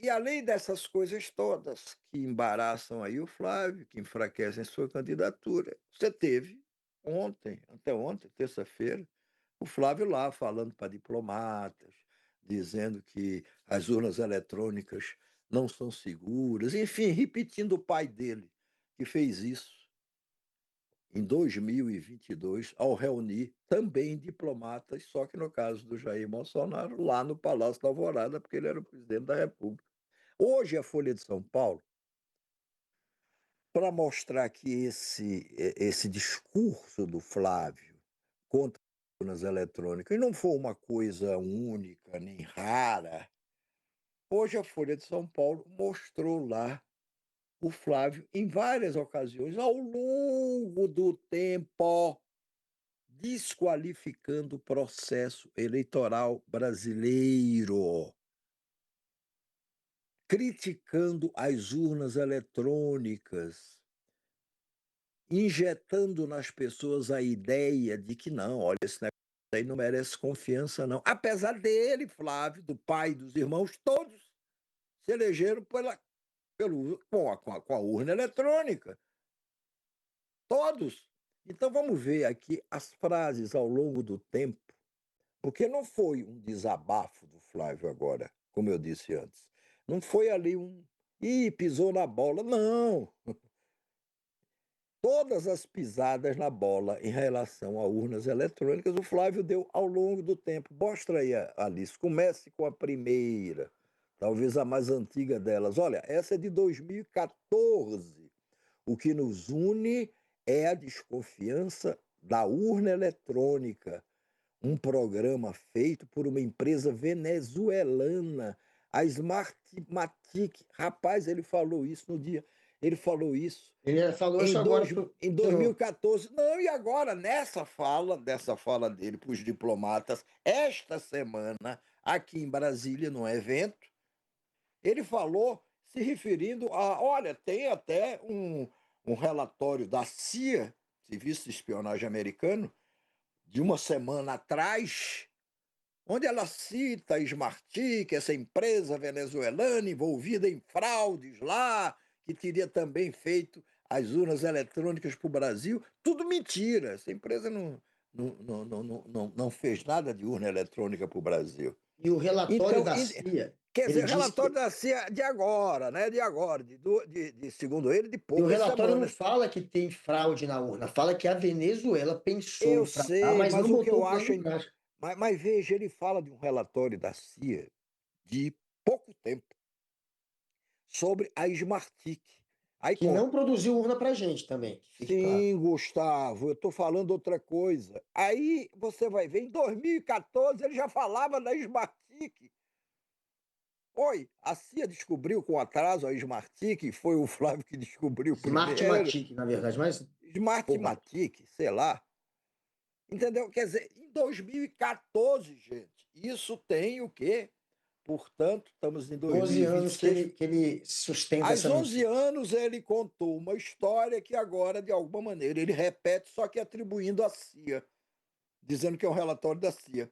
E além dessas coisas todas que embaraçam aí o Flávio, que enfraquecem sua candidatura, você teve ontem, anteontem, terça-feira, o Flávio lá falando para diplomatas, dizendo que as urnas eletrônicas não são seguras, enfim, repetindo o pai dele, que fez isso em 2022, ao reunir também diplomatas, só que no caso do Jair Bolsonaro, lá no Palácio da Alvorada, porque ele era o presidente da República. Hoje, a Folha de São Paulo, para mostrar que esse discurso do Flávio contra as urnas eletrônicas não foi uma coisa única nem rara, hoje a Folha de São Paulo mostrou lá o Flávio em várias ocasiões, ao longo do tempo, desqualificando o processo eleitoral brasileiro, criticando as urnas eletrônicas, injetando nas pessoas a ideia de que não, olha, esse negócio aí não merece confiança, não. Apesar dele, Flávio, do pai e dos irmãos, todos se elegeram com a urna eletrônica. Todos. Então vamos ver aqui as frases ao longo do tempo, porque não foi um desabafo do Flávio agora, como eu disse antes. Não foi ali um. Ih, pisou na bola. Não! Todas as pisadas na bola em relação a urnas eletrônicas, o Flávio deu ao longo do tempo. Mostra aí, Alice. Comece com a primeira, talvez a mais antiga delas. Olha, essa é de 2014. O que nos une é a desconfiança da urna eletrônica, um programa feito por uma empresa venezuelana, a Smartmatic. Rapaz, ele falou isso no dia. Ele falou isso Ele falou em, isso agora dois, em de novo. 2014. Não, e agora, dessa fala dele para os diplomatas, esta semana, aqui em Brasília, num evento, ele falou se referindo a. Olha, tem até um relatório da CIA, Serviço de Espionagem Americano, de uma semana atrás, onde ela cita a Smartmatic, essa empresa venezuelana envolvida em fraudes lá, que teria também feito as urnas eletrônicas para o Brasil. Tudo mentira. Essa empresa não fez nada de urna eletrônica para o Brasil. E o relatório Então, da CIA, quer ele dizer, diz relatório que. da CIA de agora, né? De agora, segundo ele, de E o poucas relatório não semanas. fala que tem fraude na urna, fala que a Venezuela pensou Eu em fraudar, sei, mas mas não o que botou eu o plano acho. em prática. Mas veja, ele fala de um relatório da CIA de pouco tempo sobre a Smartmatic. Aí Que conta. não produziu urna para gente também, que fique claro. Sim, Gustavo, eu estou falando outra coisa. Aí você vai ver, em 2014 ele já falava da Smartmatic. Oi, a CIA descobriu com atraso a Smartmatic, foi o Flávio que descobriu primeiro. Smartmatic, na verdade, mas porra, Smartmatic, sei lá. Entendeu? Quer dizer, em 2014, gente, isso tem o quê? Portanto, estamos em 12 anos que 2026. ele sustenta Aos essa 11 mentira. anos ele contou uma história que agora, de alguma maneira, ele repete, só que atribuindo à CIA, dizendo que é um relatório da CIA.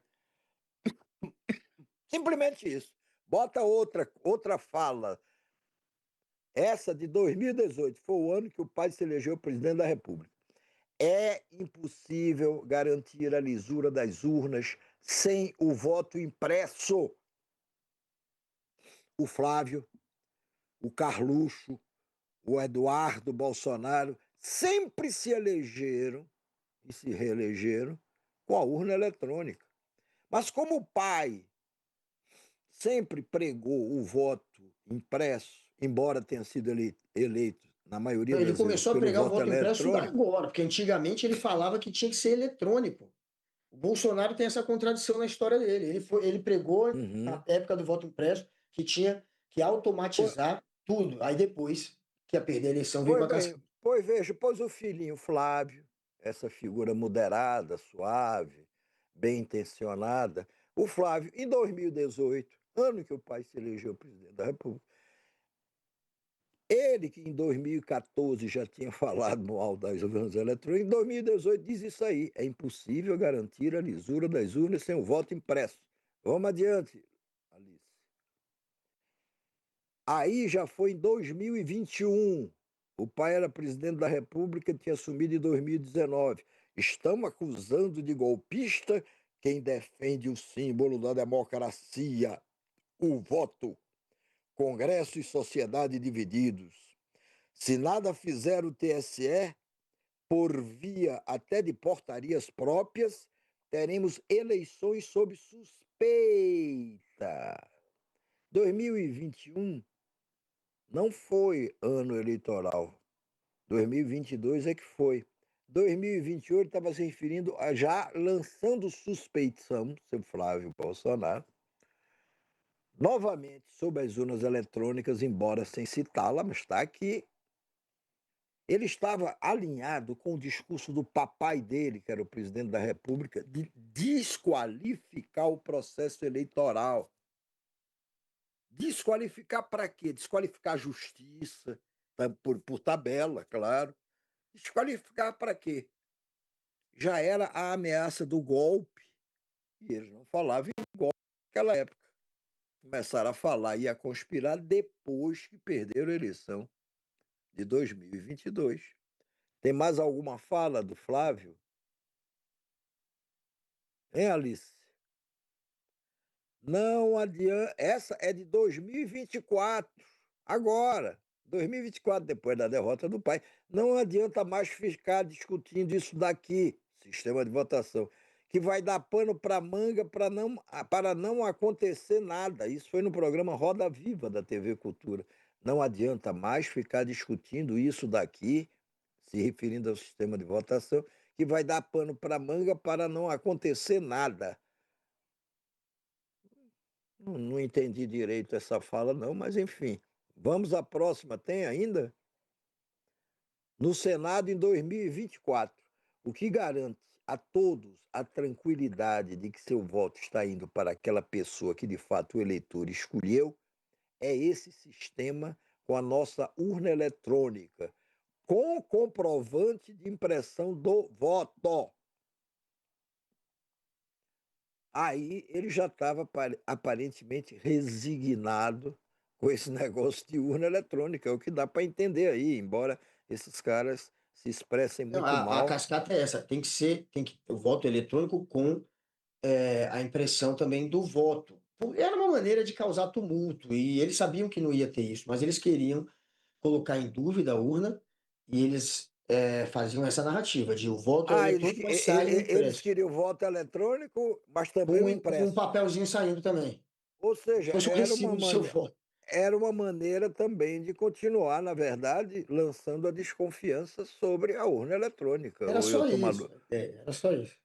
Simplesmente isso. Bota outra fala. Essa de 2018 foi o ano que o pai se elegeu presidente da República. É impossível garantir a lisura das urnas sem o voto impresso. O Flávio, o Carluxo, o Eduardo Bolsonaro sempre se elegeram e se reelegeram com a urna eletrônica. Mas como o pai sempre pregou o voto impresso, embora tenha sido eleito, na maioria Ele das vezes, começou a pelo pregar o voto voto impresso eletrônico, agora, porque antigamente ele falava que tinha que ser eletrônico. O Bolsonaro tem essa contradição na história dele. Ele pregou na uhum. época do voto impresso que tinha que automatizar tudo. Aí depois que ia perder a eleição veio com Pois a bem, casca. pois veja, pois o filhinho Flávio, essa figura moderada, suave, bem intencionada, o Flávio, em 2018, ano que o pai se elegeu presidente da República, ele que em 2014 já tinha falado mal das urnas eletrônicas, em 2018 diz isso aí, é impossível garantir a lisura das urnas sem o voto impresso. Vamos adiante, Alice. Aí já foi em 2021. O pai era presidente da República, tinha assumido em 2019. Estamos acusando de golpista quem defende o símbolo da democracia, o voto. Congresso e sociedade divididos. Se nada fizer o TSE, por via até de portarias próprias, teremos eleições sob suspeita. 2021 não foi ano eleitoral. 2022 é que foi. 2028 estava se referindo a já lançando suspeição, seu Flávio Bolsonaro, novamente sobre as urnas eletrônicas, embora sem citá-la, mas está aqui. Ele estava alinhado com o discurso do papai dele, que era o presidente da República, de desqualificar o processo eleitoral. Desqualificar para quê? Desqualificar a justiça, por tabela, claro. Desqualificar para quê? Já era a ameaça do golpe, e eles não falavam em golpe naquela época. Começaram a falar e a conspirar depois que perderam a eleição de 2022. Tem mais alguma fala do Flávio? Hein, Alice? Não adianta. Essa é de 2024. Agora. 2024, depois da derrota do pai. Não adianta mais ficar discutindo isso daqui, sistema de votação, que vai dar pano para manga para não acontecer nada. Isso foi no programa Roda Viva da TV Cultura. Não adianta mais ficar discutindo isso daqui, se referindo ao sistema de votação, que vai dar pano para manga para não acontecer nada. Não entendi direito essa fala, não, mas enfim. Vamos à próxima. Tem ainda? No Senado em 2024, o que garante a todos a tranquilidade de que seu voto está indo para aquela pessoa que de fato o eleitor escolheu é esse sistema com a nossa urna eletrônica, com comprovante de impressão do voto. Aí ele já estava aparentemente resignado com esse negócio de urna eletrônica, é o que dá para entender aí, embora esses caras se expressem Não, muito a mal. cascata é essa, tem que o voto eletrônico com a impressão também do voto. Era uma maneira de causar tumulto, e eles sabiam que não ia ter isso, mas eles queriam colocar em dúvida a urna, e eles faziam essa narrativa de o voto é Ah, eletrônico, mas sai o eles impresso, queriam voto eletrônico, mas também o com um impresso. papelzinho saindo também, Ou como se seja, fosse o recibo do seu voto. era uma maneira também de continuar, na verdade, lançando a desconfiança sobre a urna eletrônica. Era Ou eu só estou isso, maluco? era só isso.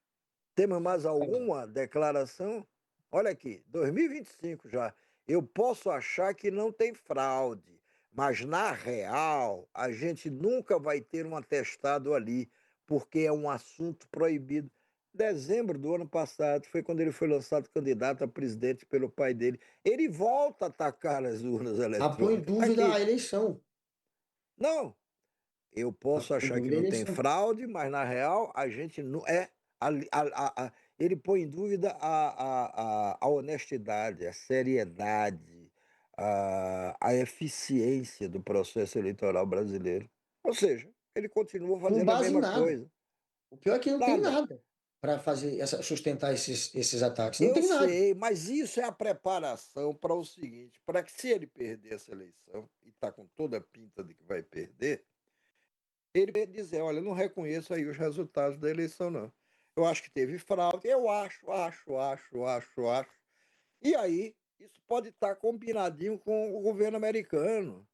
Temos mais alguma declaração? Olha aqui, 2025 já. Eu posso achar que não tem fraude, mas na real a gente nunca vai ter um atestado ali, porque é um assunto proibido. Dezembro do ano passado foi quando ele foi lançado candidato a presidente pelo pai dele. Ele volta a atacar as urnas Ah, põe em eletrônicas. Tá dúvida a aqui. eleição. Não, eu posso Põe em achar que dúvida a não tem eleição. fraude, mas na real a gente não é. Ele põe em dúvida a honestidade, a seriedade, a eficiência do processo eleitoral brasileiro. Ou seja, ele continua Com fazendo a base em mesma nada. coisa. O pior é que não tem Nada. nada para fazer sustentar esses ataques. Não Eu tem nada. sei, mas isso é a preparação para o seguinte: para que se ele perder essa eleição, e está com toda a pinta de que vai perder, ele vai dizer: olha, eu não reconheço aí os resultados da eleição, não. Eu acho que teve fraude. Eu acho. E aí, isso pode estar combinadinho com o governo americano,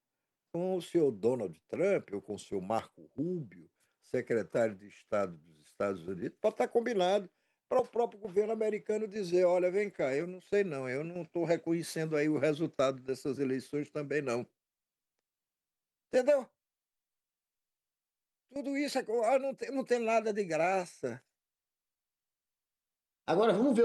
com o senhor Donald Trump ou com o senhor Marco Rubio, secretário de Estado dos Estados Unidos. Pode estar combinado para o próprio governo americano dizer: olha, vem cá, eu não sei não, eu não estou reconhecendo aí o resultado dessas eleições também não. Entendeu? Tudo isso não tem nada de graça. Agora vamos ver